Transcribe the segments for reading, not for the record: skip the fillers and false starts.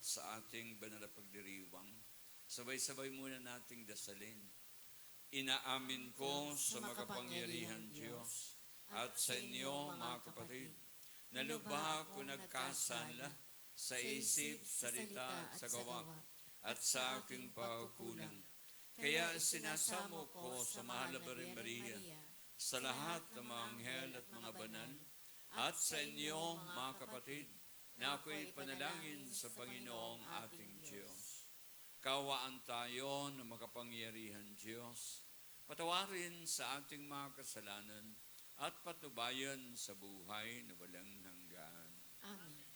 sa ating banal na pagdiriwang. Sabay-sabay muna nating dasalin. Inaamin ko sa makapangyarihan Diyos at sa inyo, mga kapatid, na lubha ko nagkasala sa isip, salita at sa gawa at sa aking pagkulang. Kaya sinasamo ko sa mahal na Birhen Maria, sa lahat ng mga anghel at mga banal, at sa inyo, mga kapatid, na ako'y panalangin sa Panginoong ating Diyos. Kawaan tayo ng makapangyarihan Diyos, patawarin sa ating mga kasalanan, at patubayan sa buhay na walang hanggan. Amen.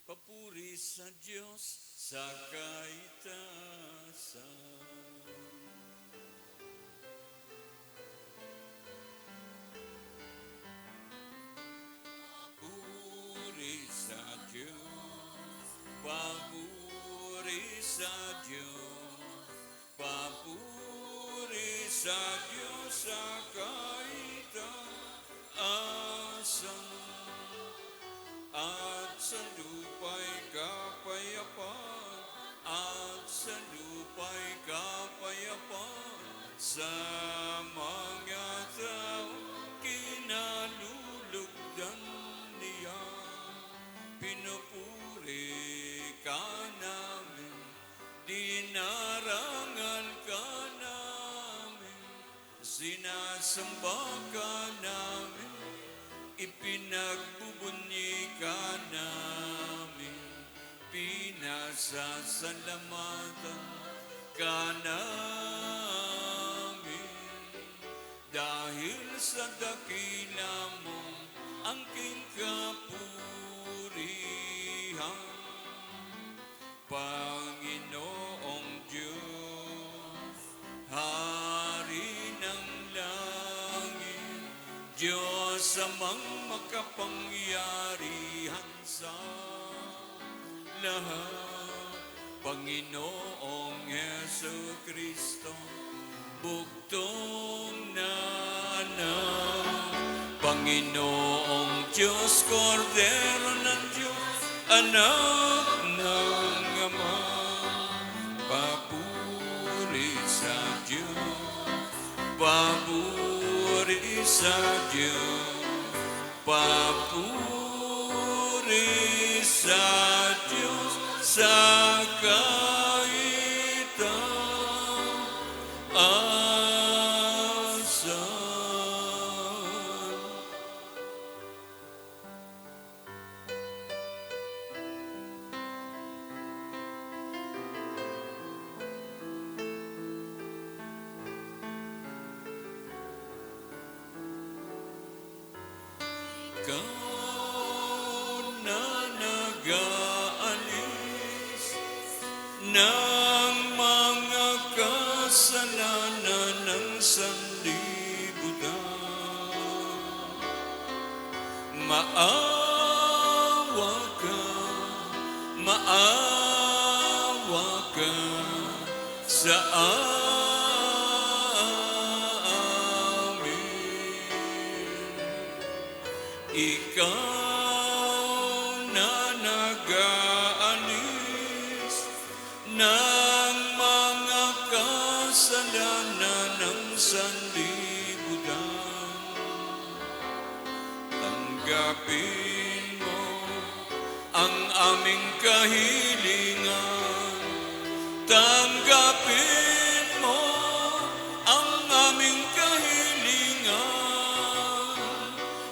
Papuri sa Diyos sa kaitaasan. Papuri sa Diyos, papuri sa Diyos, papuri sa Diyos sa kaitaasan. At sa lupa'y kapayapaan, at sa lupa'y kapayapaan, sa mga tao kinalulugdan niya. Pinupuri ka namin, dinarangal ka namin, sinasamba ka namin, ipinagbubunyi ka namin, pinasasalamatan ka namin. Dahil sa dakila mo ang king kapurihan, Panginoong Diyos, Hari ng langit, Diyos amang makapangyarihan sa lahat, Panginoong Jesucristo, bugtong na anak, Panginoong Diyos, Kordero ng Diyos, anak ng Ama, papuri sa Diyos, papuri sa Diyos, papuri sa Diyos sa kaitaasan. Ikaw na nag-aalis ng mga kasalanan ng sanlibutan. Maawa ka sa amin. Ikaw na nag-aalis ng mga kasalanan ng sanlibutan. Tanggapin mo ang aming kahilingan. Tanggapin mo ang aming kahilingan.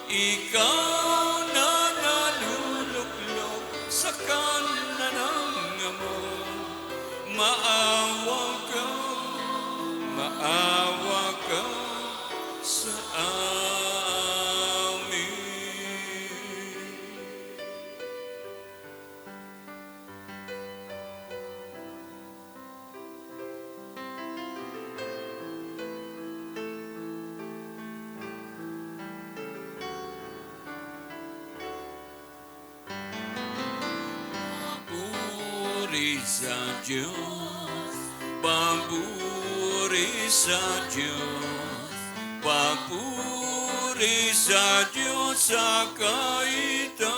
Ikaw na naluluklok sa kanan ng Ama. Maawa ka sa amin. Papuri sa Diyos, papuri sa Diyos, papuri sa Diyos sa kaitaasan,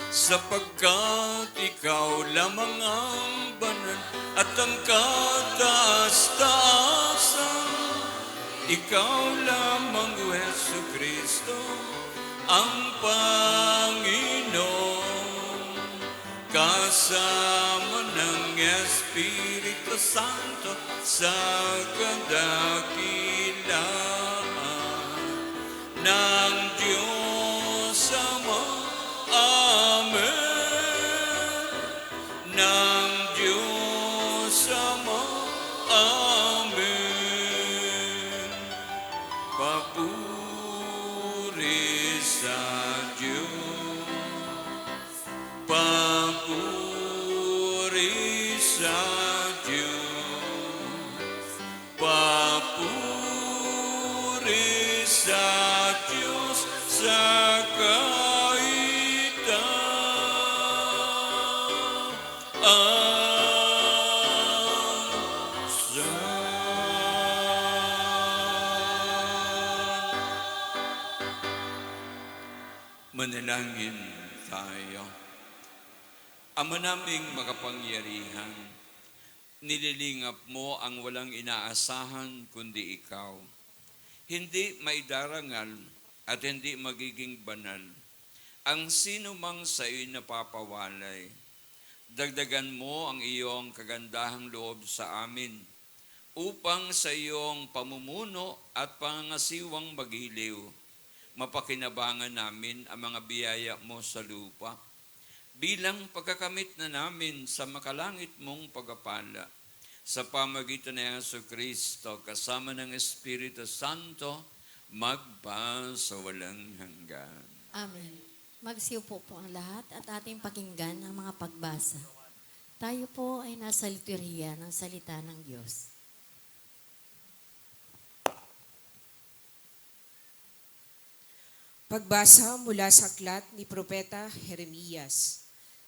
sapagkat ikaw lamang ang banal at ang kataas-taasan. Ikaw lamang, O Jesucristo, ang Panginoon, kasama ng Espiritu Santo sa kadakilaan ng Diyos Ama. Amen. Ng Diyos Ama. Amen. Papuri sa Diyos, papuri sa Diyos, papuri sa Diyos sa manalangin tayo. Ama naming makapangyarihan, nililingap mo ang walang inaasahan kundi ikaw. Hindi maidarangal at hindi magiging banal ang sino mang sa iyo napapawalay. Dagdagan mo ang iyong kagandahang loob sa amin upang sa iyong pamumuno at pangangasiwang magiliw mapakinabangan namin ang mga biyaya mo sa lupa bilang pagkakamit na namin sa makalangit mong pagpapala sa pamagitan ni Jesucristo kasama ng Espiritu Santo magpa sa walang hanggan. Amen. Magsiupo po ang lahat at ating pakinggan ang mga pagbasa. Tayo po ay nasa liturhiya ng salita ng Diyos. Pagbasa mula sa aklat ni Propeta Jeremias.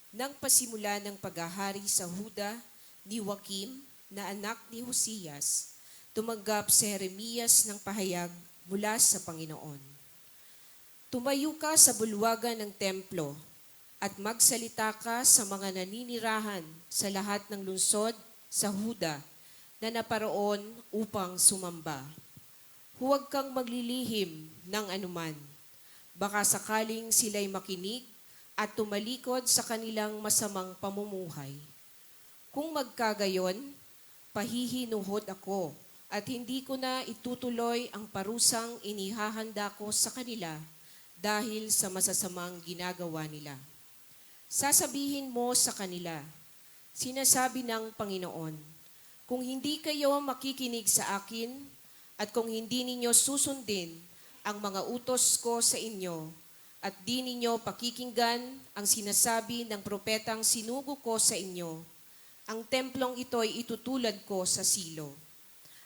Nang pasimula ng paghahari sa Huda ni Joaquim na anak ni Josias, tumanggap si Jeremias ng pahayag mula sa Panginoon. Tumayo ka sa bulwagan ng templo at magsalita ka sa mga naninirahan sa lahat ng lungsod sa Huda na naparoon upang sumamba. Huwag kang maglilihim ng anuman. Baka sakaling sila'y makinig at tumalikod sa kanilang masamang pamumuhay. Kung magkagayon, pahihinuhod ako at hindi ko na itutuloy ang parusang inihahanda ko sa kanila dahil sa masasamang ginagawa nila. Sasabihin mo sa kanila, sinasabi ng Panginoon, kung hindi kayo makikinig sa akin at kung hindi ninyo susundin ang mga utos ko sa inyo at di ninyo pakikinggan ang sinasabi ng propetang sinugo ko sa inyo, ang templong ito'y itutulad ko sa silo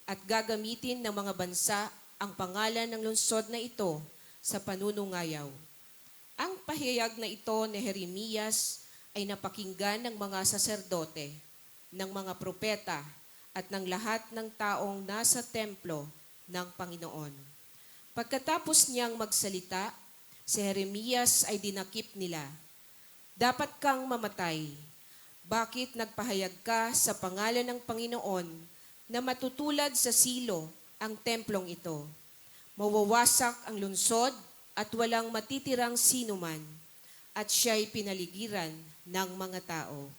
at gagamitin ng mga bansa ang pangalan ng lungsod na ito sa panunungayaw. Ang pahayag na ito ni Jeremias ay napakinggan ng mga saserdote, ng mga propeta at ng lahat ng taong nasa templo ng Panginoon. Pagkatapos niyang magsalita, si Jeremias ay dinakip nila. Dapat kang mamatay. Bakit nagpahayag ka sa pangalan ng Panginoon na matutulad sa silo ang templong ito? Mawawasak ang lungsod at walang matitirang sinuman, at siya'y pinaligiran ng mga tao.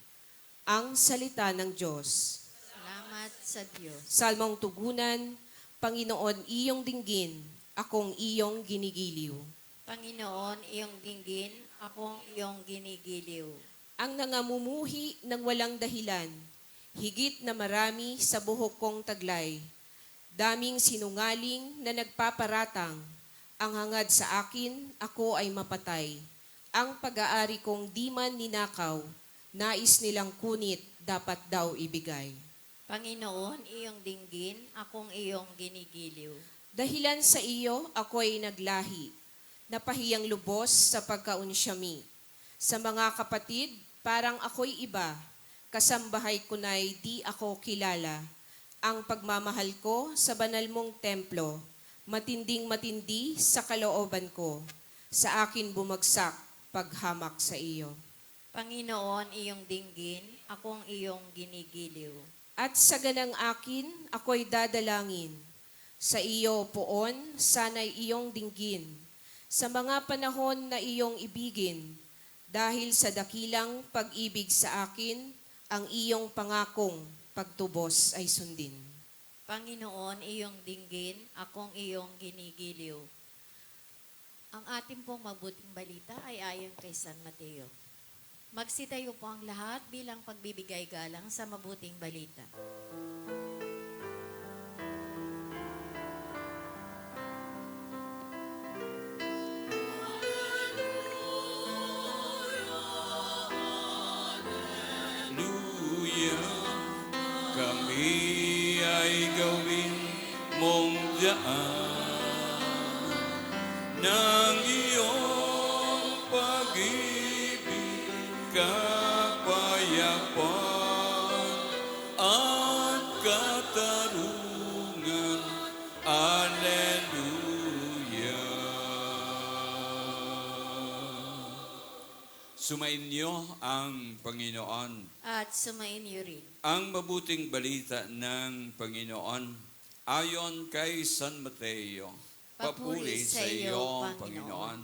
Ang salita ng Diyos. Salamat sa Diyos. Salmong tugunan, Panginoon iyong dinggin, akong iyong ginigiliw. Panginoon, iyong dinggin, akong iyong ginigiliw. Ang nangamumuhi ng walang dahilan, higit na marami sa buhok kong taglay. Daming sinungaling na nagpaparatang, ang hangad sa akin, ako ay mapatay. Ang pag-aari kong di man ninakaw, nais nilang kunit, dapat daw ibigay. Panginoon, iyong dinggin, akong iyong ginigiliw. Dahilan sa iyo, ako'y naglahi, napahiyang lubos sa pagkaunsyami. Sa mga kapatid, parang ako'y iba, kasambahay ko na'y di ako kilala. Ang pagmamahal ko sa banal mong templo, matinding matindi sa kalooban ko. Sa akin bumagsak paghamak sa iyo. Panginoon, iyong dinggin, akong iyong ginigiliw. At sa ganang akin, ako'y dadalangin. Sa iyo, poon, sana'y iyong dinggin. Sa mga panahon na iyong ibigin, dahil sa dakilang pag-ibig sa akin, ang iyong pangakong pagtubos ay sundin. Panginoon, iyong dinggin, akong iyong ginigiliw. Ang ating pong mabuting balita ay ayon kay San Mateo. Magsitayo po ang lahat bilang pagbibigay galang sa mabuting balita. Hallelujah, kami ay gawin mong daan ng iyong pag-ibig, kapayapaan at katarungan. Hallelujah. Sumainyo ang Panginoon. At sumainyo rin. Ang mabuting balita ng Panginoon ayon kay San Mateo. Papuri sa iyo, Panginoon.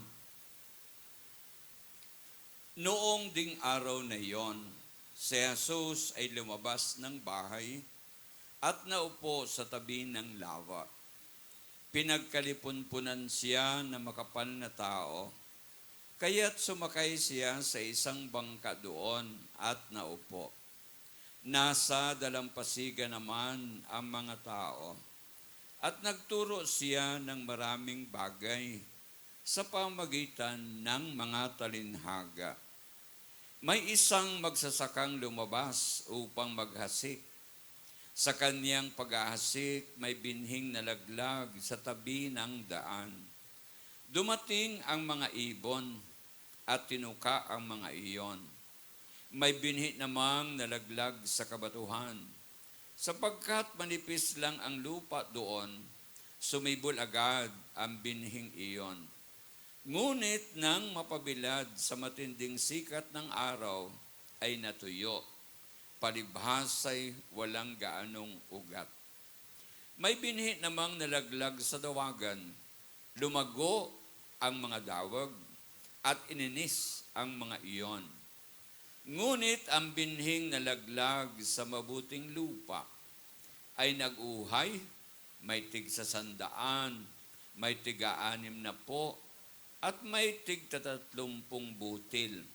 Noong ding araw na iyon, si Jesus ay lumabas ng bahay at naupo sa tabi ng lawa. Pinagkalipunpunan siya ng makapal na tao, kaya't sumakay siya sa isang bangka doon at naupo. Nasa dalampasigan naman ang mga tao at nagturo siya ng maraming bagay sa pamagitan ng mga talinhaga. May isang magsasakang lumabas upang maghasik. Sa kaniyang paghahasik, may binhing nalaglag sa tabi ng daan. Dumating ang mga ibon at tinuka ang mga iyon. May binhi namang nalaglag sa kabatuhan. Sapagkat manipis lang ang lupa doon, sumibol agad ang binhing iyon. Ngunit nang mapabilad sa matinding sikat ng araw, ay natuyo. Palibhasay walang gaanong ugat. May binhi namang nalaglag sa dawagan. Lumago ang mga dawag at ininis ang mga iyon. Ngunit ang binhing nalaglag sa mabuting lupa ay nag-uhay, may tig-100, may tig-60, at may tig-30 butil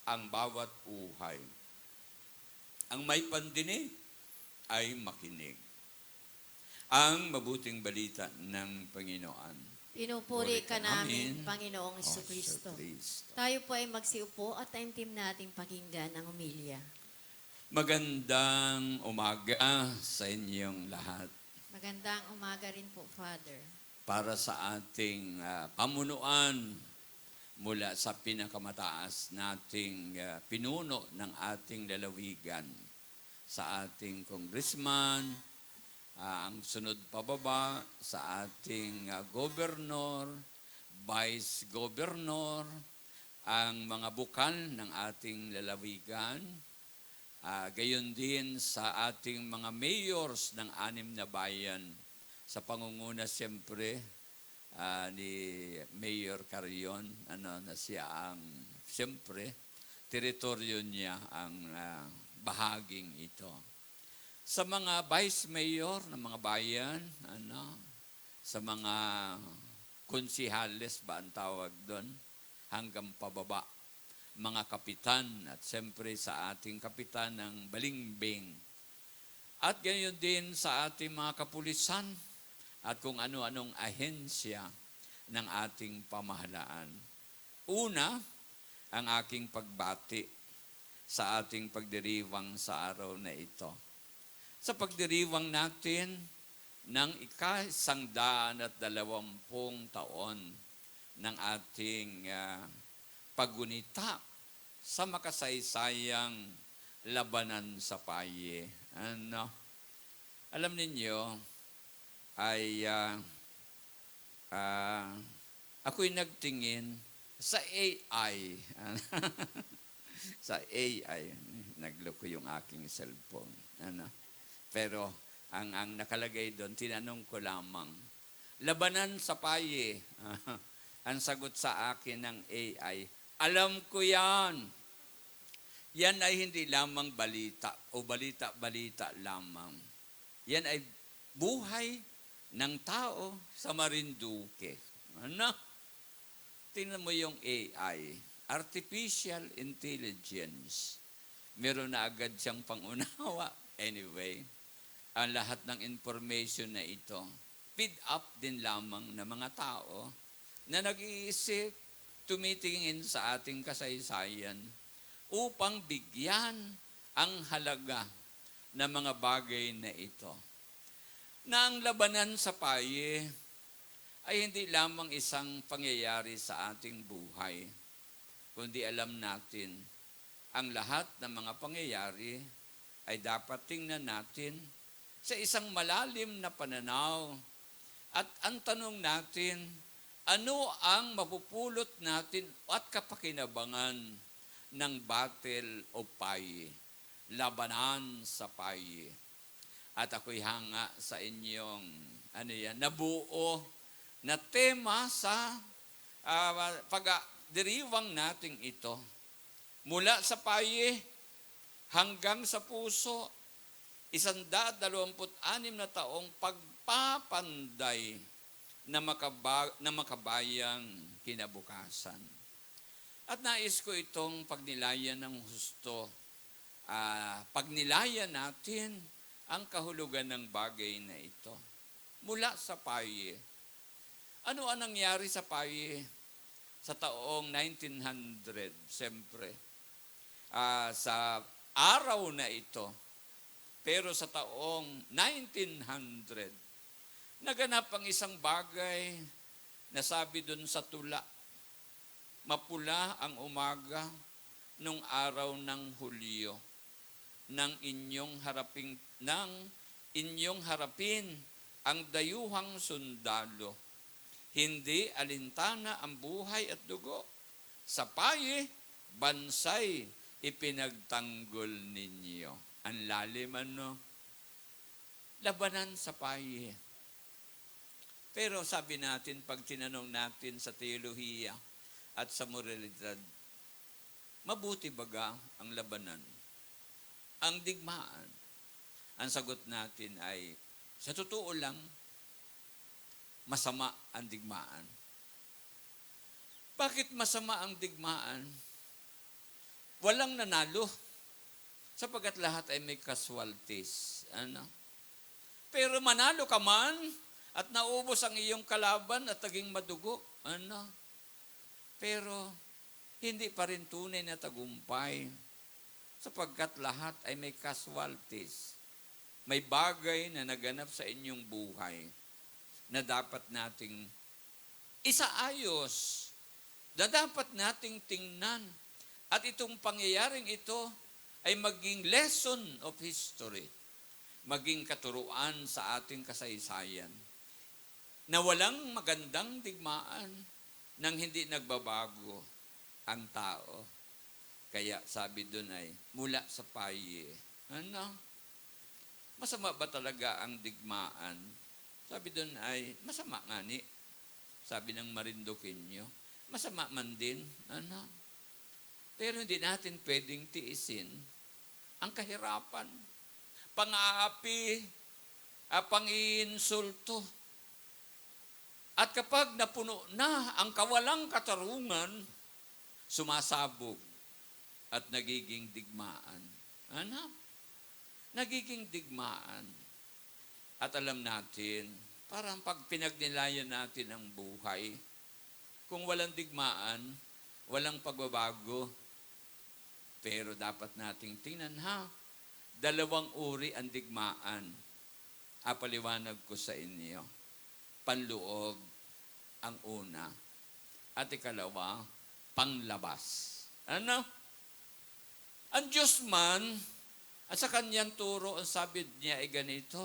ang bawat uhay. Ang may pandinig ay makinig. Ang mabuting balita ng Panginoon. Pinupuri ka namin, namin, Panginoong O Jesucristo. Kristo. Tayo po ay magsiupo at taimtim nating pakinggan ang umilya. Magandang umaga sa inyong lahat. Magandang umaga rin po, Father. Para sa ating pamunuan mula sa pinakamataas nating pinuno ng ating lalawigan, sa ating congressman, ang sunod pababa sa ating gobernor, vice governor, ang mga bukal ng ating lalawigan, gayon din sa ating mga mayors ng 6 na bayan, sa pangunguna siyempre ni Mayor Carrion, na siya ang, siyempre, teritoryo niya ang bahaging ito. Sa mga vice mayor ng mga bayan, sa mga konsihales ba ang tawag doon, hanggang pababa, mga kapitan, at siyempre sa ating kapitan ng Balimbing. At gayon din sa ating mga kapulisan at kung ano-anong ahensya ng ating pamahalaan. Una, ang aking pagbati sa ating pagdiriwang sa araw na ito. Sa pagdiriwang natin ng ika-120 taon ng ating paggunita sa makasaysayang labanan sa paye. Alam ninyo, ay ako'y nagtingin sa AI. Sa AI, nagloko yung aking cellphone. Pero ang nakalagay doon, tinanong ko lamang, labanan sa paye. Ang sagot sa akin ng AI, alam ko yan. Yan ay hindi lamang balita o balita-balita lamang. Yan ay buhay ng tao sa Marinduque. Tingnan mo yung AI, Artificial Intelligence. Meron na agad siyang pangunawa. Anyway, ang lahat ng information na ito, feed up din lamang ng mga tao na nag-iisip, tumitingin sa ating kasaysayan upang bigyan ang halaga ng mga bagay na ito. Na ang labanan sa paye ay hindi lamang isang pangyayari sa ating buhay, kundi alam natin ang lahat ng mga pangyayari ay dapat tingnan natin sa isang malalim na pananaw. At ang tanong natin, ano ang mapupulot natin at kapakinabangan ng battle o paye, labanan sa paye? At ako'y hanga sa inyong nabuo na tema sa pagdiriwang nating ito. Mula sa paye hanggang sa puso, 126 na taong pagpapanday na makabayang kinabukasan. At nais ko itong pagnilayan ng husto. Pagnilayan natin ang kahulugan ng bagay na ito. Mula sa paye. Ano ang nangyari sa paye sa taong 1900? Siyempre, sa araw na ito, pero sa taong 1900, naganap ang isang bagay na sabi dun sa tula, mapula ang umaga nung araw ng Hulyo ng inyong harapin ang dayuhang sundalo. Hindi alintana ang buhay at dugo. Sa paye, bansay ipinagtanggol ninyo. Ang lalim labanan sa paye. Pero sabi natin, pag tinanong natin sa teolohiya at sa moralidad, mabuti baga ang labanan? Ang digmaan? Ang sagot natin ay, sa totoo lang, masama ang digmaan. Bakit masama ang digmaan? Walang nanalo, sapagkat lahat ay may casualties. Pero manalo ka man, at naubos ang iyong kalaban at naging madugo. Pero hindi pa rin tunay na tagumpay sapagkat lahat ay may casualties. May bagay na naganap sa inyong buhay na dapat nating isaayos, na dapat nating tingnan. At itong pangyayaring ito ay maging lesson of history, maging katuruan sa ating kasaysayan, na walang magandang digmaan nang hindi nagbabago ang tao. Kaya sabi doon ay, mula sa paye. Masama ba talaga ang digmaan? Sabi doon ay, masama nga ni. sabi ng Marinduqueño. Masama man din, ano? Pero hindi natin pwedeng tiisin ang kahirapan, pang-aapi, pang-iinsulto. At kapag napuno na ang kawalang katarungan, sumasabog at nagiging digmaan. Ano? Nagiging digmaan. At alam natin, parang pag pinagnilayan natin ang buhay, kung walang digmaan, walang pagbabago. Pero dapat nating tingnan dalawang uri ang digmaan. Paliwanag ko sa inyo. Panloob ang una. At ikalawa, panglabas. Ano? Ang Diyos man, at sa kanyang turo, ang sabi niya ay ganito,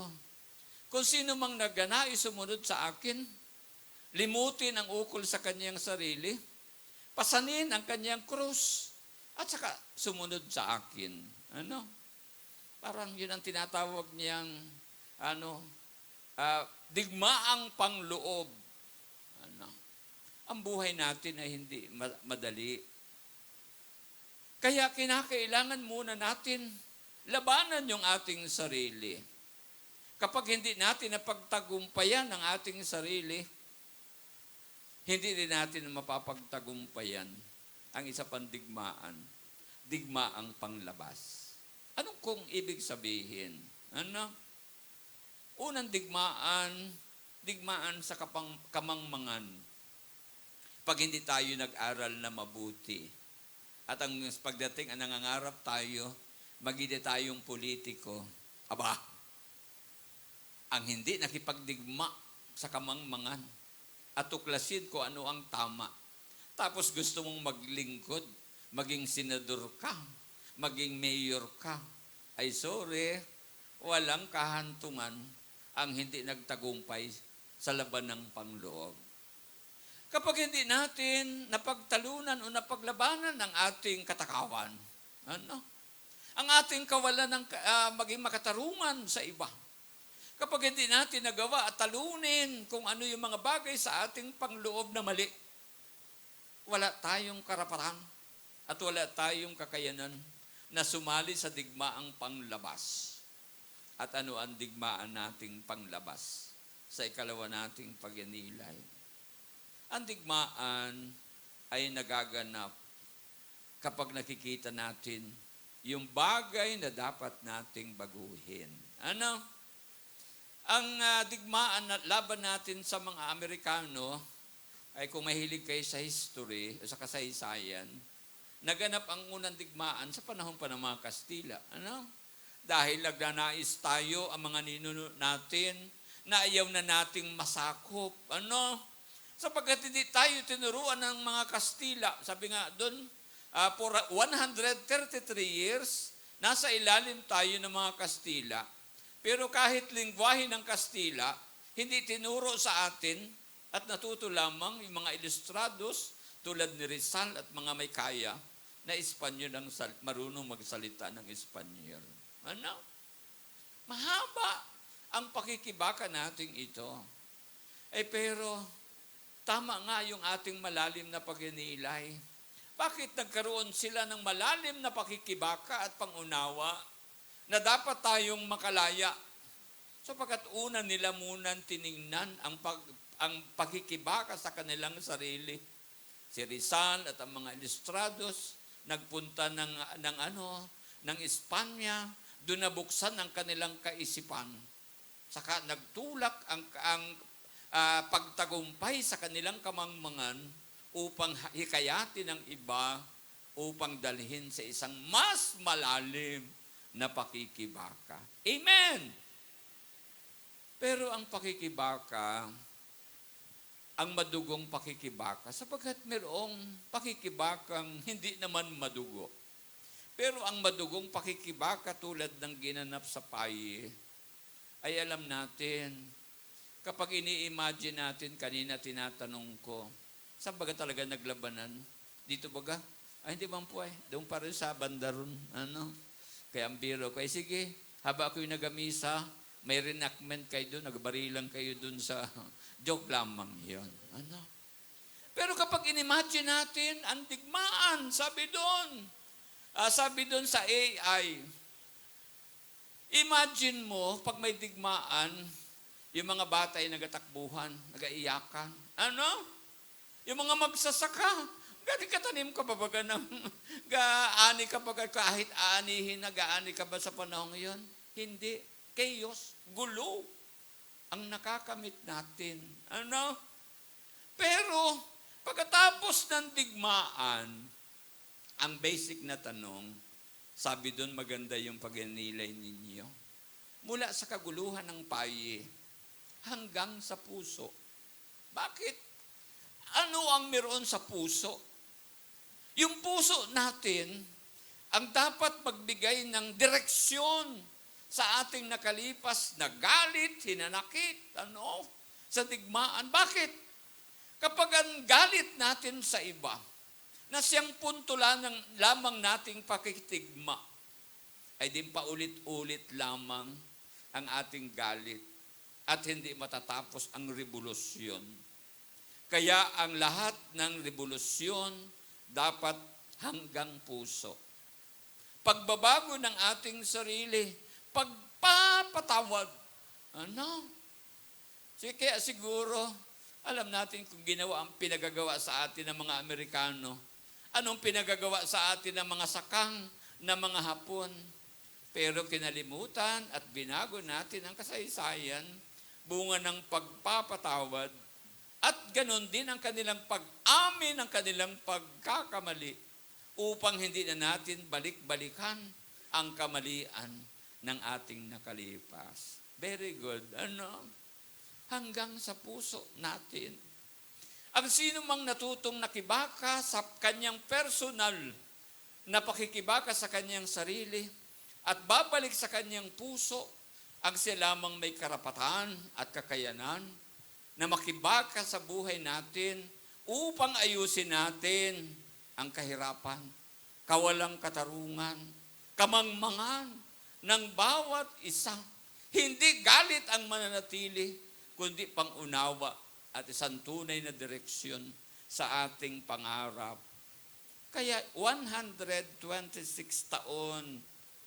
kung sino mang nagnanais sumunod sa akin, limutin ang ukol sa kanyang sarili, pasanin ang kanyang krus, at saka sumunod sa akin. Ano? Parang yun ang tinatawag niyang, digmaang pangloob. Ano? Ang buhay natin ay hindi madali. Kaya kinakailangan muna natin labanan yung ating sarili. Kapag hindi natin napagtagumpayan ang ating sarili, hindi din natin mapapagtagumpayan ang isa pang digmaan. Digmaang panglabas. Anong kung ibig sabihin? Ano? Unang digmaan sa kamangmangan. Pag hindi tayo nag-aral na mabuti. At ang pagdating, ang nangangarap tayo, maging tayong politiko. Aba, ang hindi nakipagdigma sa kamangmangan at tuklasin ko ano ang tama. Tapos gusto mong maglingkod, maging senador ka, maging mayor ka. Ay sorry, walang kahantungan ang hindi nagtagumpay sa laban ng pangloob. Kapag hindi natin napagtalunan o napaglabanan ang ating katakawan, ang ating kawalan ng maging makatarungan sa iba. Kapag hindi natin nagawa at talunin kung ano yung mga bagay sa ating pangloob na mali, wala tayong karapatan at wala tayong kakayanan na sumali sa digmaang panglabas. At ano ang digmaan nating panglabas sa ikalawa nating pag-inilay? Ang digmaan ay nagaganap kapag nakikita natin yung bagay na dapat nating baguhin. Ano? Ang digmaan na laban natin sa mga Amerikano ay kung mahilig kayo sa history o sa kasaysayan, naganap ang unang digmaan sa panahon pa ng mga Kastila. Ano? Dahil nagnanais tayo ang mga ninuno natin na ayaw na nating masakop. Ano? Sapagkat hindi tayo tinuruan ng mga Kastila. Sabi nga doon, for 133 years, nasa ilalim tayo ng mga Kastila. Pero kahit lingwahe ng Kastila, hindi tinuro sa atin at natuto lamang yung mga ilustrados tulad ni Rizal at mga may kaya na Espanyol ang marunong magsalita ng Espanyol. Ano? Mahaba ang pakikibaka nating ito. Pero tama nga yung ating malalim na pag-inilay. Bakit nagkaroon sila ng malalim na pakikibaka at pangunawa na dapat tayong makalaya? Sapagkat una nila munang tiningnan ang pakikibaka sa kanilang sarili. Si Rizal at ang mga ilustrados nagpunta ng Espanya, doon nabuksan ang kanilang kaisipan. Saka nagtulak ang pagtagumpay sa kanilang kamangmangan upang hikayatin ng iba upang dalhin sa isang mas malalim na pakikibaka. Amen! Pero ang pakikibaka, ang madugong pakikibaka, sapagkat mayroong pakikibakang hindi naman madugo. Pero ang madugong pakikibaka tulad ng ginanap sa Paye, ay alam natin, kapag ini-imagine natin, kanina tinatanong ko, saan baga talaga naglabanan? Dito baga? Ay, hindi man po doon pa rin sa banda ron. Kaya ang biro ko, sige, haba ako'y nagamisa, May reenactment kayo doon, nagbarilang kayo doon sa joke lamang yon. Ano? Pero kapag inimagine natin, ang digmaan, sabi doon sa AI, imagine mo, pag may digmaan, yung mga bata ay nagatakbuhan, nagaiyakan. Ano? Yung mga magsasaka, galing katanim ka pa ba ng gaani ka pa kahit aanihin na gaani ka ba sa panahon ngayon? Hindi. Chaos, gulo ang nakakamit natin. Ano? Pero, pagkatapos ng digmaan, ang basic na tanong, sabi doon maganda yung pag-inilay ninyo, mula sa kaguluhan ng paye hanggang sa puso. Bakit? Ano ang meron sa puso? Yung puso natin, ang dapat magbigay ng direksyon sa ating nakalipas na galit, hinanakit, sa digmaan. Bakit? Kapag ang galit natin sa iba, na siyang punto lamang nating pakikitigma, ay din paulit-ulit lamang ang ating galit at hindi matatapos ang revolusyon. Kaya ang lahat ng revolusyon dapat hanggang puso. Pagbabago ng ating sarili, pagpapatawad. Kaya siguro, alam natin kung ginawa ang pinagagawa sa atin ng mga Amerikano, anong pinagagawa sa atin ng mga sakang na mga Hapon. Pero kinalimutan at binago natin ang kasaysayan, bunga ng pagpapatawad, at ganon din ang kanilang pag-amin, ang kanilang pagkakamali, upang hindi na natin balik-balikan ang kamalian ng ating nakalipas. Very good. Hanggang sa puso natin. Ang sino mang natutong nakibaka sa kanyang personal na pakikibaka sa kanyang sarili at babalik sa kanyang puso, ang siya lamang may karapatan at kakayanan na makibaka sa buhay natin upang ayusin natin ang kahirapan, kawalang katarungan, kamangmangan ng bawat isa. Hindi galit ang mananatili, kundi pangunawa at isang tunay na direksyon sa ating pangarap. Kaya 126 taon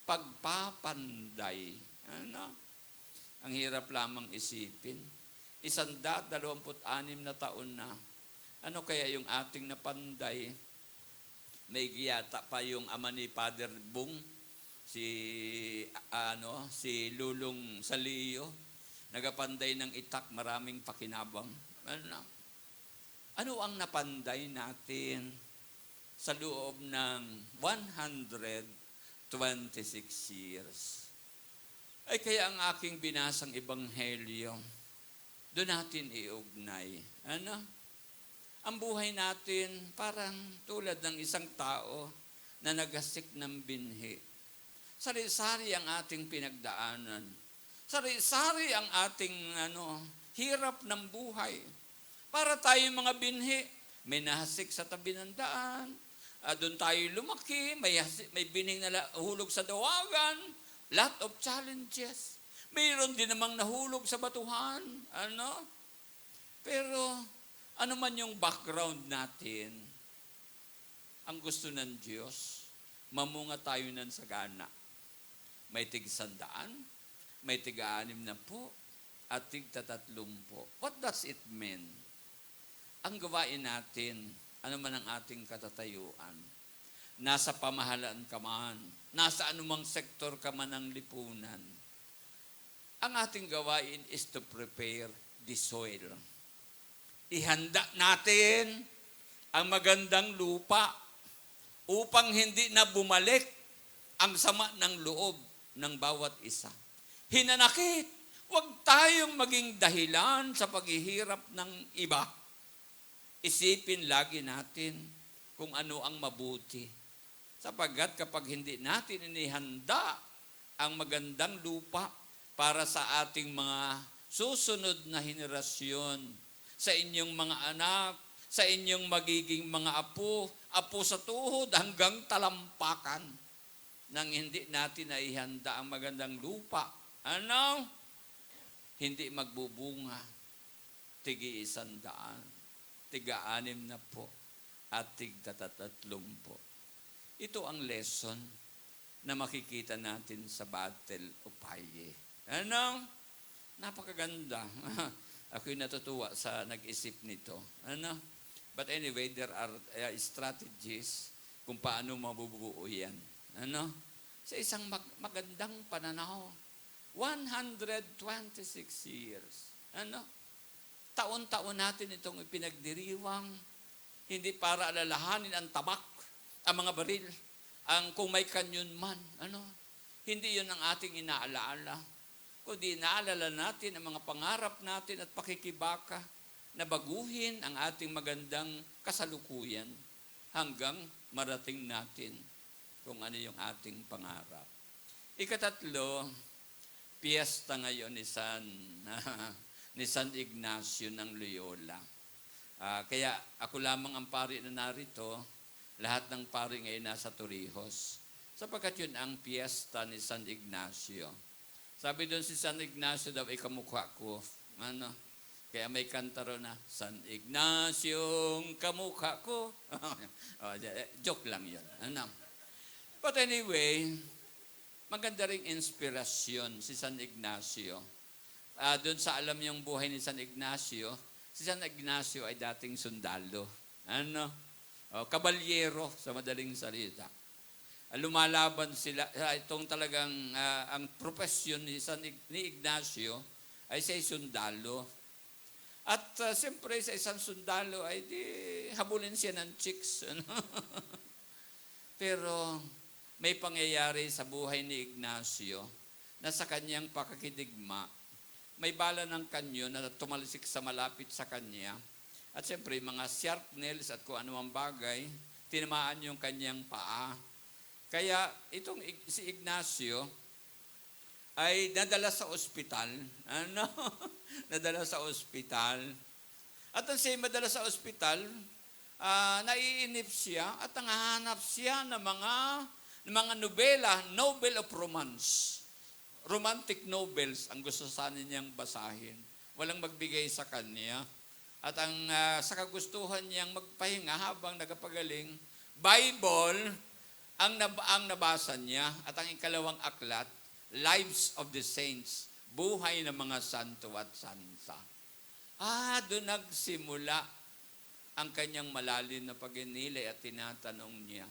pagpapanday. Ang hirap lamang isipin. 126 na taon na. Ano kaya yung ating napanday? May giyata pa yung ama ni Father Bung, si Lulong Salio, nagapanday ng itak, maraming pakinabang. Ano ang napanday natin sa loob ng 126 years? Ay kaya ang aking binasang ebanghelyo, doon natin iugnay. Ang buhay natin parang tulad ng isang tao na nagasik ng binhi. Sari-sari ang ating pinagdaanan. Sari-sari ang ating hirap ng buhay. Para tayo mga binhi, may nahasik sa tabi ng daan, doon tayo lumaki, may binhing nahulog sa dawagan, lot of challenges. Mayroon din namang nahulog sa batuhan. Pero ano man yung background natin, ang gusto ng Diyos, mamunga tayo ng sagana. May tig-100, may tig-60, at tig-30. What does it mean? Ang gawain natin, ano man ang ating katatayuan, nasa pamahalaan ka man, nasa anumang sektor ka man ng lipunan, ang ating gawain is to prepare the soil. Ihanda natin ang magandang lupa upang hindi na bumalik ang sama ng loob ng bawat isa. Hinanakit, huwag tayong maging dahilan sa paghihirap ng iba. Isipin lagi natin kung ano ang mabuti. Sapagkat kapag hindi natin inihanda ang magandang lupa para sa ating mga susunod na henerasyon, sa inyong mga anak, sa inyong magiging mga apo sa tuhod hanggang talampakan, nang hindi natin naihanda ang magandang lupa. hindi magbubunga, tigi 100, tiga 60 at tigta 30. Ito ang lesson na makikita natin sa Battle of Paye. Ano? Napakaganda. Ako'y natutuwa sa nag-isip nito. Ano? But anyway, there are strategies kung paano mabubuo yan. Ano? Sa isang magandang pananaw. 126 years. Ano? Taon-taon natin itong ipinagdiriwang, hindi para alalahanin ang tabak, ang mga baril, ang kung may kanyon man. Ano? Hindi yun ang ating inaalaala. Kundi inaalala natin ang mga pangarap natin at pakikibaka na baguhin ang ating magandang kasalukuyan hanggang marating natin kung ano yung ating pangarap. Ikatatlo, piyesta ngayon ni San Ignacio ng Loyola. Kaya ako lamang ang pari na narito, lahat ng pari ngayon nasa Torrijos. Sapagkat yun ang piyesta ni San Ignacio. Sabi doon si San Ignacio daw, kamukha ko. Ano? Kaya may kanta ro na, San Ignaciong kamukha ko. Joke lang yun. Ano? But anyway, maganda ring inspirasyon si San Ignacio. Doon sa alam niyong buhay ni San Ignacio, si San Ignacio ay dating sundalo. Ano? Kabalyero sa madaling salita. Lumalaban sila, itong talagang ang profesyon ni Ignacio ay siya sundalo. At siyempre sa isang sundalo ay di habulin siya ng chicks. Ano? Pero may pangyayari sa buhay ni Ignacio na sa kanyang pakakidigma, may bala ng kanyon na tumalisik sa malapit sa kanya. At siyempre mga sharp nails at kung anumang bagay, tinamaan yung kanyang paa. Kaya itong si Ignacio ay nadala sa ospital. Ano? Nadala sa ospital. At ang siya madala sa ospital, naiinip siya at nanghahanap siya ng mga nobela, novel of romance. Romantic novels ang gusto sana niyang basahin. Walang magbigay sa kanya. At ang sa kagustuhan niyang magpahinga habang nagapagaling, Bible ang nabasa niya at ang ikalawang aklat, Lives of the Saints, buhay ng mga santo at santa. Doon nagsimula ang kanyang malalim na pag-inilay at tinatanong niya,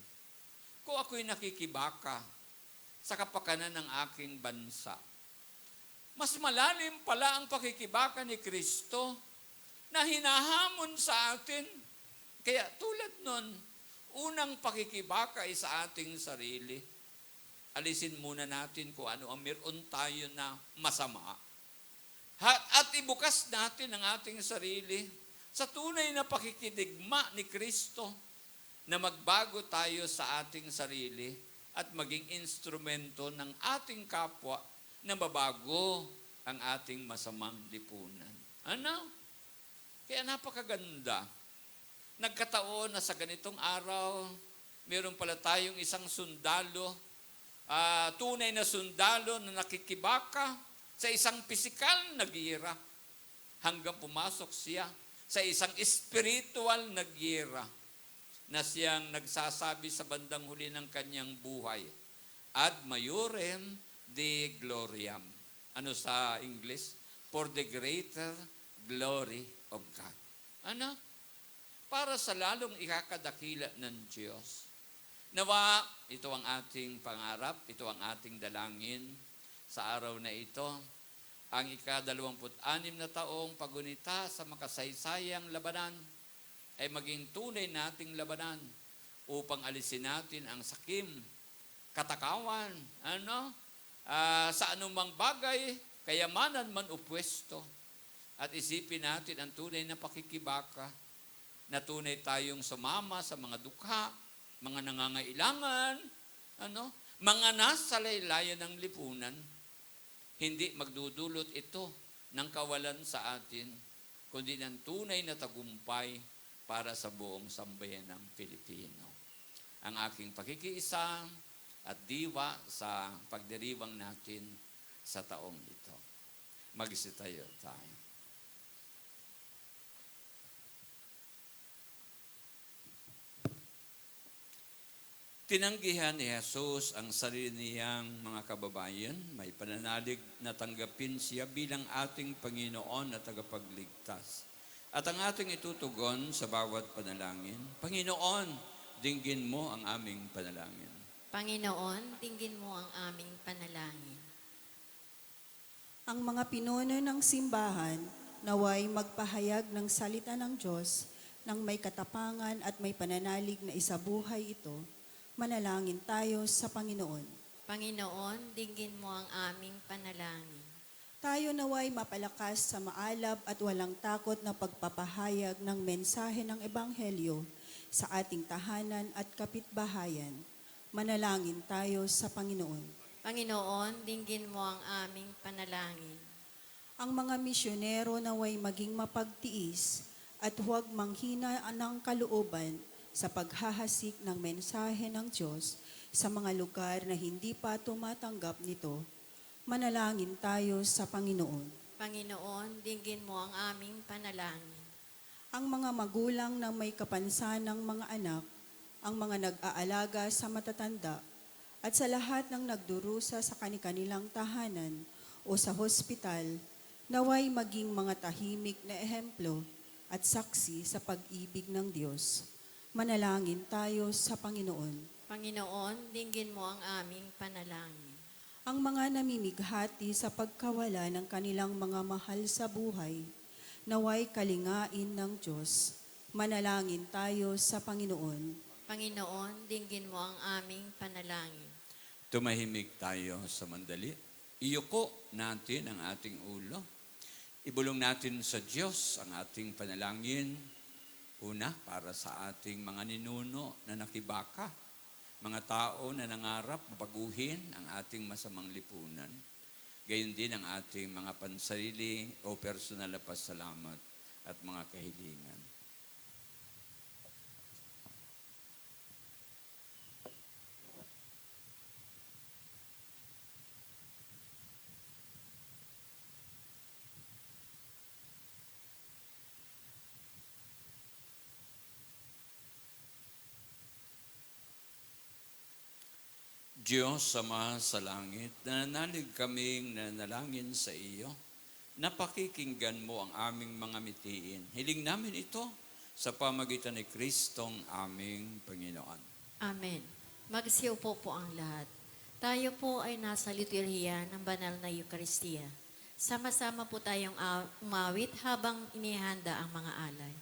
kung ako'y nakikibaka sa kapakanan ng aking bansa, mas malalim pala ang pakikibaka ni Kristo na hinahamon sa atin. Kaya tulad nun, unang pakikibaka ay sa ating sarili. Alisin muna natin kung ano ang meron tayo na masama. At ibukas natin ang ating sarili sa tunay na pakikidigma ni Kristo na magbago tayo sa ating sarili at maging instrumento ng ating kapwa na mabago ang ating masamang lipunan. Ano? Kaya napakaganda. Nagkataon na sa ganitong araw, meron pala tayong isang sundalo, tunay na sundalo na nakikibaka sa isang pisikal na giyera hanggang pumasok siya sa isang spiritual na giyera na siyang nagsasabi sa bandang huli ng kanyang buhay, ad maiorem Dei gloriam. Ano sa English? For the greater glory of God. Ano? Para sa lalong ikakadakila ng Diyos. Nawa, ito ang ating pangarap, ito ang ating dalangin sa araw na ito. Ang ika-26 na taong pagunita sa makasaysayang labanan ay maging tunay nating labanan upang alisin natin ang sakim, katakawan, sa anumang bagay, kayamanan man o pwesto. At isipin natin ang tunay na pakikibaka na tunay tayong sumama sa mga dukha, mga nangangailangan, mga nasa laylayan ng lipunan. Hindi magdudulot ito ng kawalan sa atin, kundi ng tunay na tagumpay para sa buong sambayan ng Pilipino. Ang aking pakikiisa at diwa sa pagdiriwang natin sa taong ito. Magsitayo tayo. Tinanggihan ni Jesus ang sarili niyang mga kababayan. May pananalig na tanggapin siya bilang ating Panginoon at tagapagligtas. At ang ating itutugon sa bawat panalangin, Panginoon, dinggin mo ang aming panalangin. Panginoon, dinggin mo ang aming panalangin. Ang mga pinuno ng simbahan naway magpahayag ng salita ng Diyos nang may katapangan at may pananalig na isabuhay ito. Manalangin tayo sa Panginoon. Panginoon, dinggin mo ang aming panalangin. Tayo naway mapalakas sa maalab at walang takot na pagpapahayag ng mensahe ng Ebanghelyo sa ating tahanan at kapitbahayan. Manalangin tayo sa Panginoon. Panginoon, dinggin mo ang aming panalangin. Ang mga misyonero naway maging mapagtiis at huwag manghina ng kalooban sa paghahasik ng mensahe ng Diyos sa mga lugar na hindi pa tumatanggap nito. Manalangin tayo sa Panginoon. Panginoon, dinggin mo ang aming panalangin. Ang mga magulang na may kapansanan ng mga anak, ang mga nag-aalaga sa matatanda, at sa lahat ng nagdurusa sa kanilang tahanan o sa hospital, naway maging mga tahimik na ehemplo at saksi sa pag-ibig ng Diyos. Manalangin tayo sa Panginoon. Panginoon, dinggin mo ang aming panalangin. Ang mga namimighati sa pagkawala ng kanilang mga mahal sa buhay, naway kalingain ng Diyos. Manalangin tayo sa Panginoon. Panginoon, dinggin mo ang aming panalangin. Tumahimik tayo sa mandali. Iyuko natin ang ating ulo. Ibulong natin sa Diyos ang ating panalangin. Una, para sa ating mga ninuno na nakibaka, mga tao na nangarap mapaguhin ang ating masamang lipunan. Gayon din ang ating mga pansarili o personal na pasalamat at mga kahilingan. Diyos, Ama sa langit, nananalig kaming nanalangin sa iyo. Napakikinggan mo ang aming mga mitiin. Hiling namin ito sa pamagitan ni Kristong aming Panginoon. Amen. Magsiupo po ang lahat. Tayo po ay nasa liturhiya ng banal na Eukaristiya. Sama-sama po tayong umawit habang inihanda ang mga alay.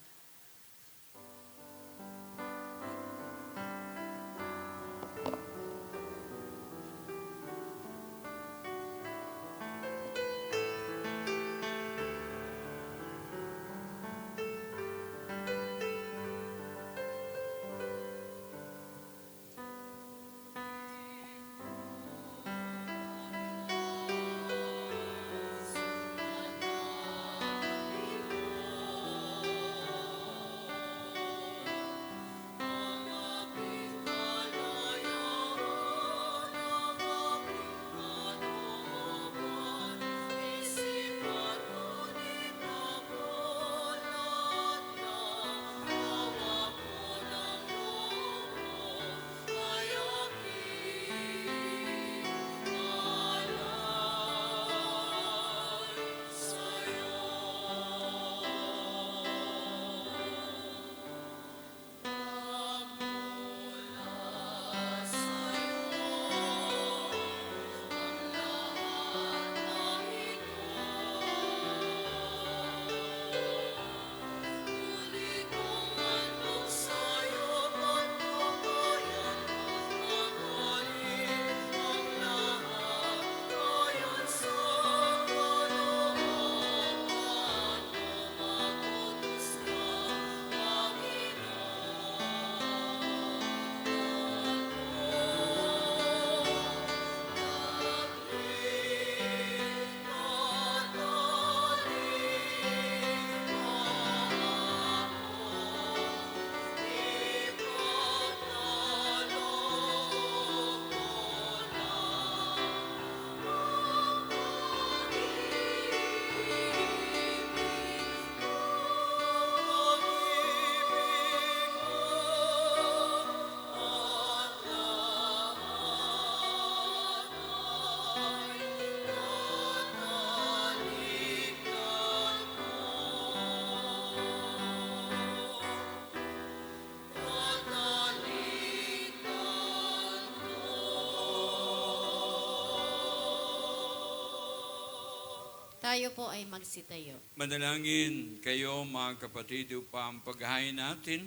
Tayo po ay magsitayo. Manalangin kayo mga kapatid upang paghahain natin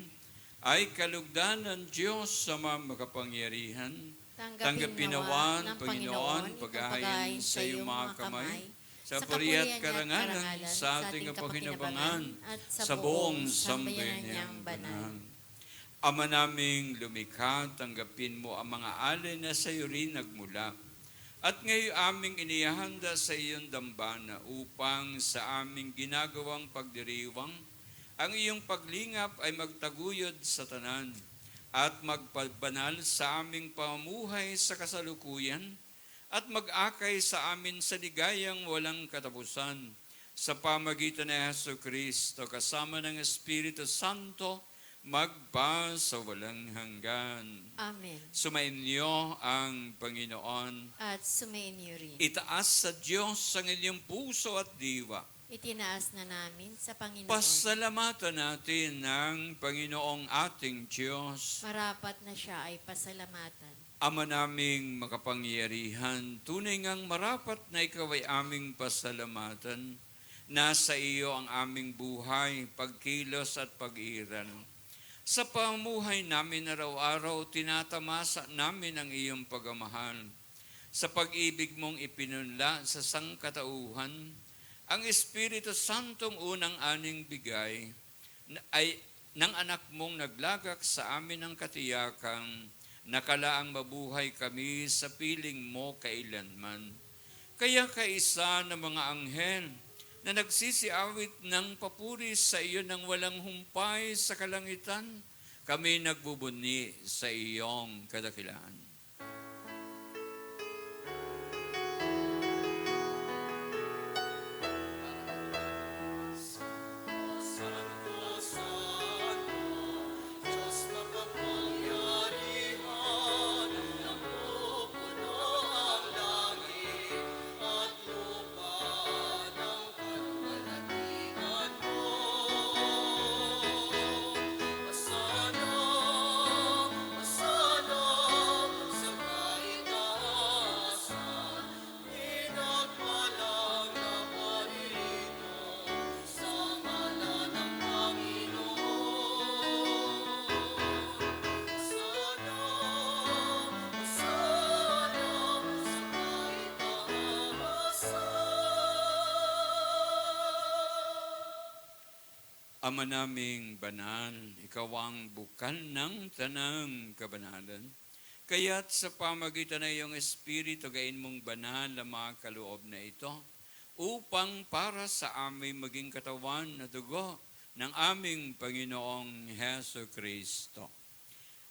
ay kalugdan ng Diyos sa makapangyarihan. Tanggapin nawa ng Panginoon paghahain sa iyong mga kamay, sa puri at karangalan sa ating kapakinabangan at sa buong sambayan niyang banal. Ama naming lumikha, tanggapin mo ang mga alay na sa iyo rin nagmula. At ngayon aming inihanda sa iyong dambana upang sa aming ginagawang pagdiriwang, ang iyong paglingap ay magtaguyod sa tanan at magpabanal sa aming pamuhay sa kasalukuyan at mag-akay sa amin sa ligayang walang katapusan sa pamagitan ni Jesucristo kasama ng Espiritu Santo magpa sa walang hanggan. Amen. Sumainyo ang Panginoon. At sumainyo rin. Itaas sa Diyos ang inyong puso at diwa. Itinaas na namin sa Panginoon. Pasalamatan natin ng Panginoong ating Diyos. Marapat na siya ay pasalamatan. Ama naming makapangyarihan, tunay ngang marapat na ikaw ay aming pasalamatan. Nasa iyo ang aming buhay, pagkilos at pag-iral. Sa pamuhay namin araw-araw, tinatamasa namin ang iyong pagmamahal. Sa pag-ibig mong ipinunla sa sangkatauhan, ang Espiritu Santong unang aning bigay ay ng anak mong naglagak sa amin ng katiyakang nakalaang mabuhay kami sa piling mo kailanman. Kaya kaisa ng mga anghel na nagsisiawit ng papuri sa iyo ng walang humpay sa kalangitan, kami nagbubuni sa iyong kadakilaan. Ama naming banal, ikaw ang bukal ng tanang kabanalan. Kaya't sa pamagitan ng iyong Espiritu, gain mong banal ang mga kaloob na ito, upang para sa amin maging katawan na dugo ng aming Panginoong Heso Kristo.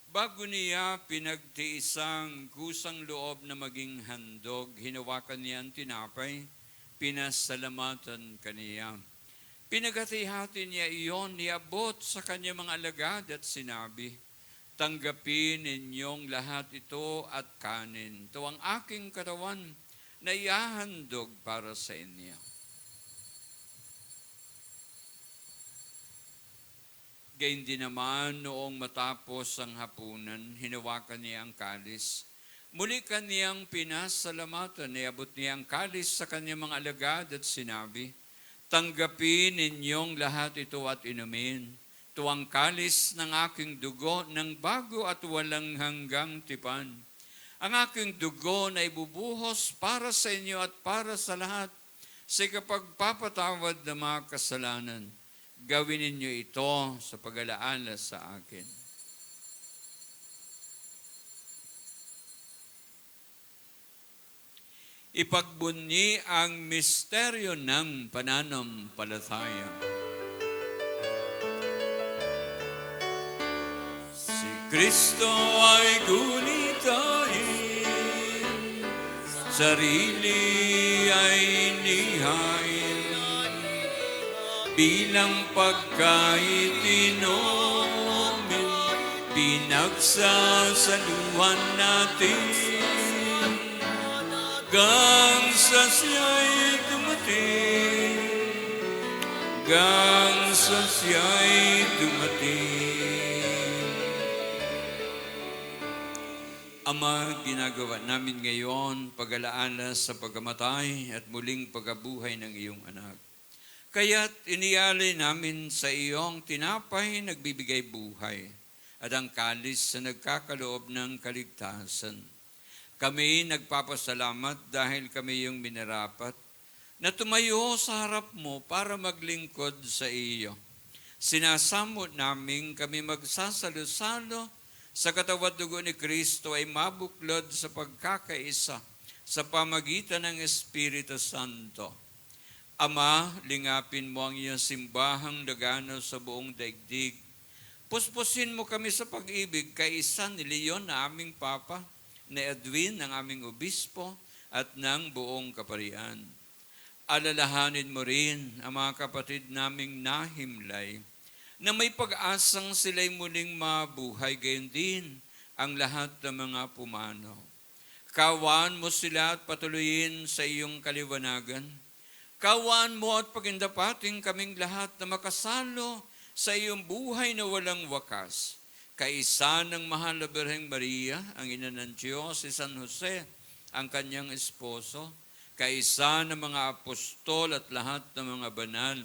Bago niya pinagtiisang kusang loob na maging handog, hinawakan niya ang tinapay, pinasalamatan kaniya. Pinaghati-hati niya iyon, niabot sa kanyang mga alagad at sinabi, tanggapin ninyong lahat ito at kanin. Ito ang aking katawan na ihahandog para sa inyo. Gayun din naman noong matapos ang hapunan, hinawakan niya ang kalis. Muli kaniyang pinasalamatan, niabot niya ang kalis sa kanyang mga alagad at sinabi, tanggapin ninyong lahat ito at inumin. Ito ang kalis ng aking dugo ng bago at walang hanggang tipan. Ang aking dugo na ibubuhos para sa inyo at para sa lahat sa kapagpapatawad ng mga kasalanan. Gawin ninyo ito sa pag-alaala sa akin. Ipagbunyi ang misteryo ng pananampalataya. Si Kristo ay gunitain, sarili ay inihain, bilang pagkain inumin, pinagsasaluhan natin. Gang sa siya'y dumating, gang sa siya'y dumating. Ama, ginagawa namin ngayon pag-alaala sa pagkamatay at muling pagkabuhay ng iyong anak. Kaya't inialay namin sa iyong tinapay nagbibigay buhay at ang kalis na nagkakaloob ng kaligtasan. Kami nagpapasalamat dahil kami yung minarapat na tumayo sa harap mo para maglingkod sa iyo. Sinasamot namin kami magsasalo-salo sa katawan dugo ni Kristo ay mabuklod sa pagkakaisa sa pamagitan ng Espiritu Santo. Ama, lingapin mo ang iyong simbahang dagano sa buong daigdig. Puspusin mo kami sa pag-ibig kay isa ni Leon na aming Papa, ni Edwin ng aming Obispo at ng buong kaparian. Alalahanin mo rin ang mga kapatid naming nahimlay na may pag-asang sila'y muling mabuhay, gayon din ang lahat ng mga pumanaw. Kawan mo sila at patuloyin sa iyong kaliwanagan. Kawan mo at pagindapating kaming lahat na makasalo sa iyong buhay na walang wakas. Kaisa ng mahal na Birheng Maria, ang ina ng Diyos, si San Jose, ang kanyang esposo, kaisa ng mga apostol at lahat ng mga banal,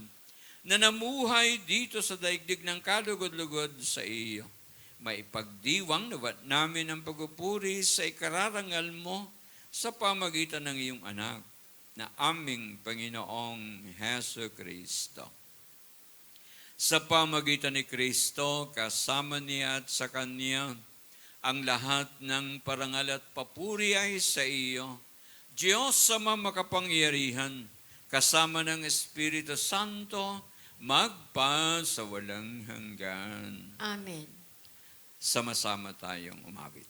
na namuhay dito sa daigdig ng kalugod-lugod sa iyo. Maipagdiwang nawat namin ang pagpupuri sa ikararangal mo sa pamagitan ng iyong anak, na aming Panginoong Heso Kristo. Sa pamagitan ni Kristo, kasama niya at sa Kanya, ang lahat ng parangal at papuri ay sa iyo, Diyos Ama makapangyarihan, kasama ng Espiritu Santo, magpa sa walang hanggan. Amen. Sama-sama tayong umawit.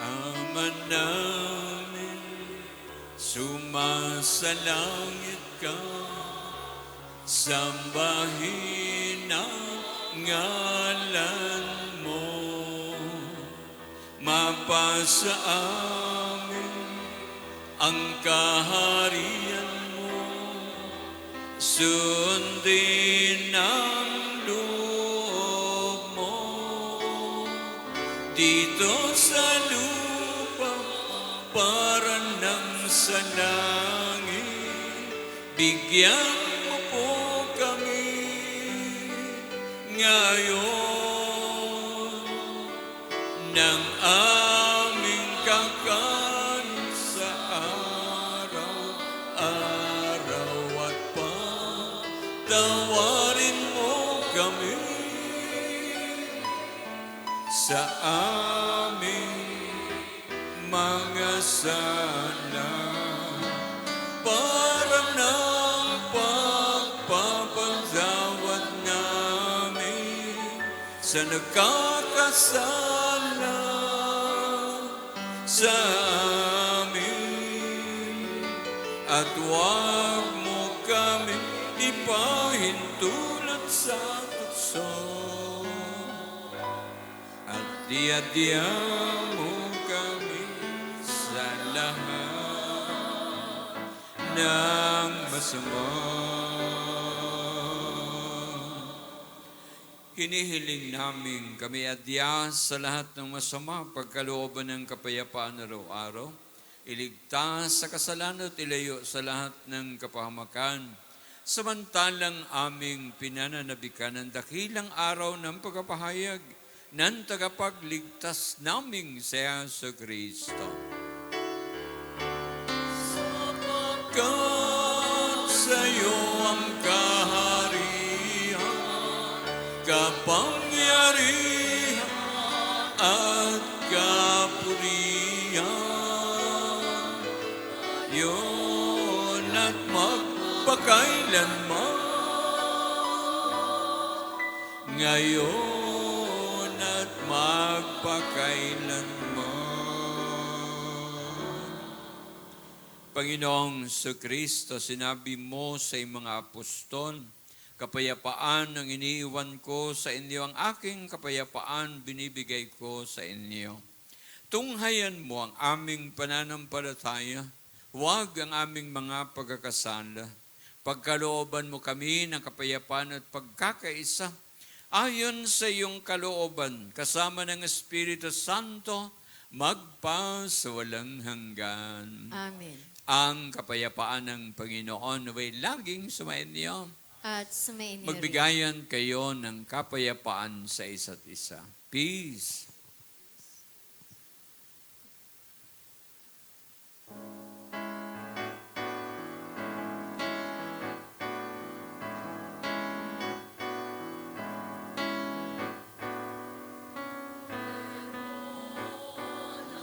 Ama namin, sumasalangit ka, sambahin ang ngalan mo, mapasa amin ang kaharian mo, sundin ang loob mo, dito sa lupa para nang sa langit, bigyan mo po kami ngayon ng aming kakanin sa araw-araw at patawarin mo kami sa aming mga sala para ng pagpapatawad namin sa nagkakasala sa amin, at huwag mo kami ipahintulot sa tukso, at diadya mo kami sa lahat ng masama. Hinihiling namin kami adya sa lahat ng masama, pagkalooban ng kapayapaan araw-araw, iligtas sa kasalanan at ilayo sa lahat ng kapahamakan, samantalang aming pinananabikan ng dakilang araw ng pagkapahayag ng tagapagligtas naming si Jesu Kristo. Sapagkat sa iyo ang kaharian, kapangyarihan at kapurihan, yun at magpakailanman, ngayon at magpakailanman. Panginoong Kristo, sinabi mo sa mga apostol, kapayapaan ang iniiwan ko sa inyo, ang aking kapayapaan binibigay ko sa inyo. Tunghayan mo ang aming pananampalataya, huwag ang aming mga pagkakasala. Pagkalooban mo kami ng kapayapaan at pagkakaisa, ayon sa iyong kalooban, kasama ng Espiritu Santo, magpasawalang hanggan. Amen. Ang kapayapaan ng Panginoon naway laging sumainyo. At sumainyo rin. Magbigayan kayo ng kapayapaan sa isa't isa. Peace.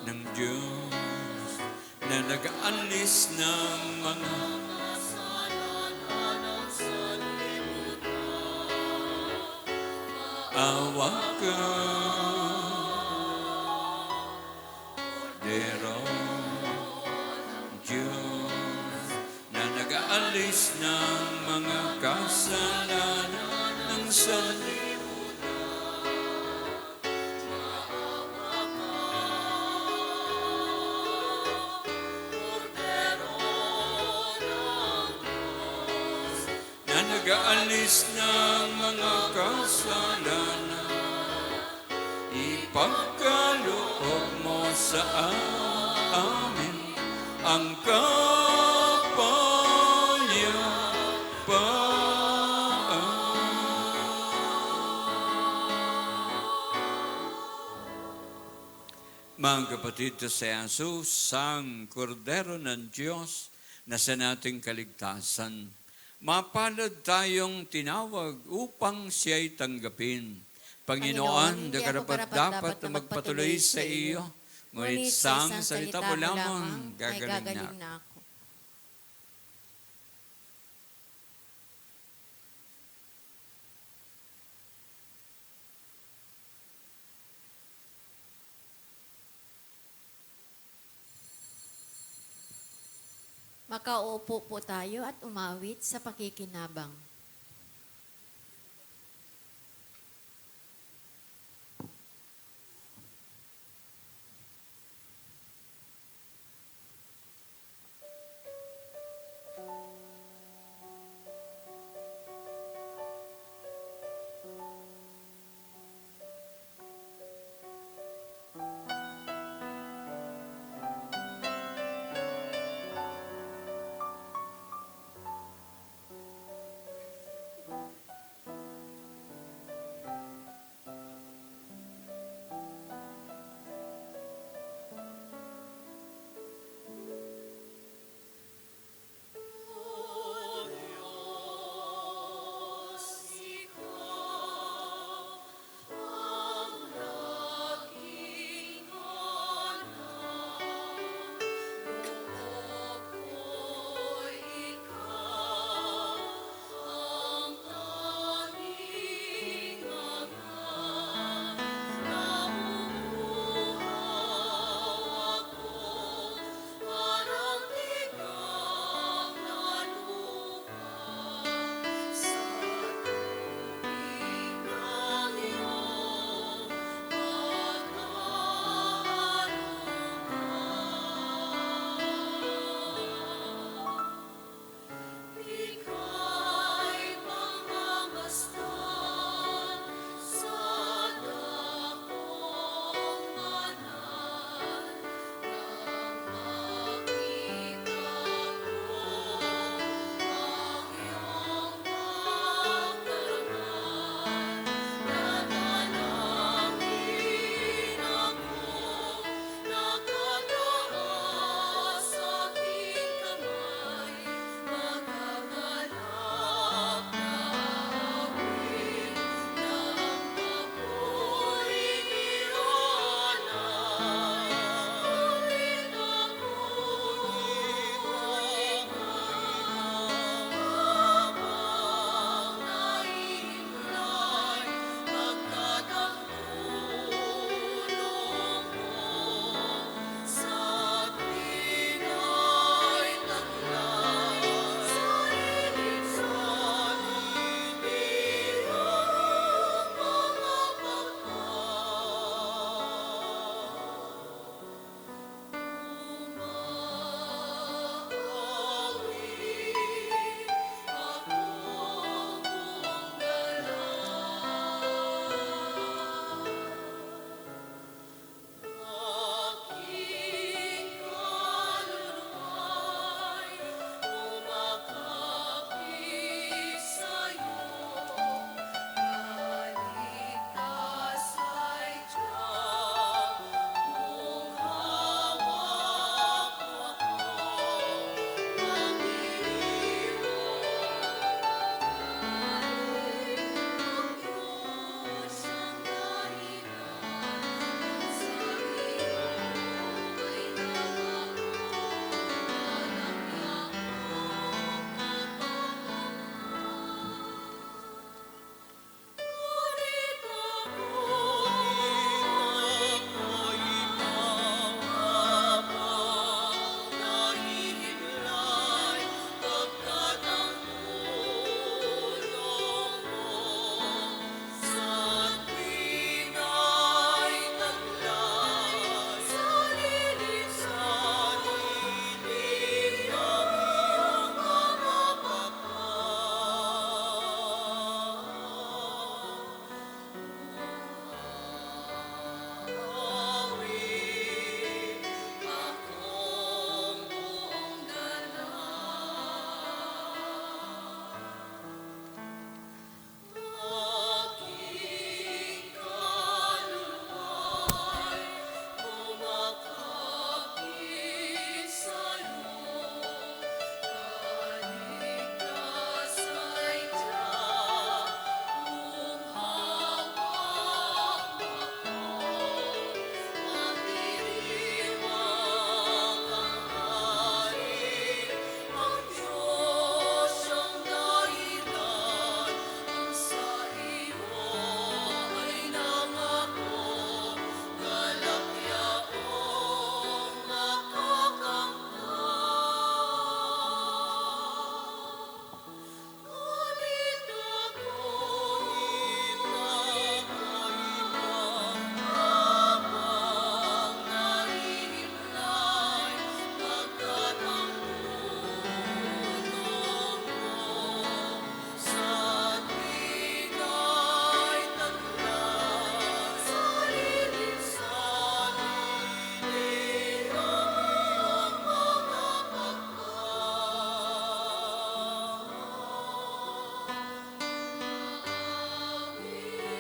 Ng Diyos na nag-aalis ng mga awa ka, Cordero, Diyos na nag-aalis ng mga kasalanan ng sanlibutan. Na nag-aalis ng mga kasalanan, ipagkaloob mo sa amin ang kapayapaan. Mga kapatid, sa Jesus, ang Kordero ng Diyos na sa nating kaligtasan, mapalad tayong tinawag upang siya'y tanggapin. Panginoon, di karapat-dapat na magpatuloy sa iyo, ngunit sa salita mo lamang, gagaling na. ako. Makaupo po tayo at umawit sa pakikinabang.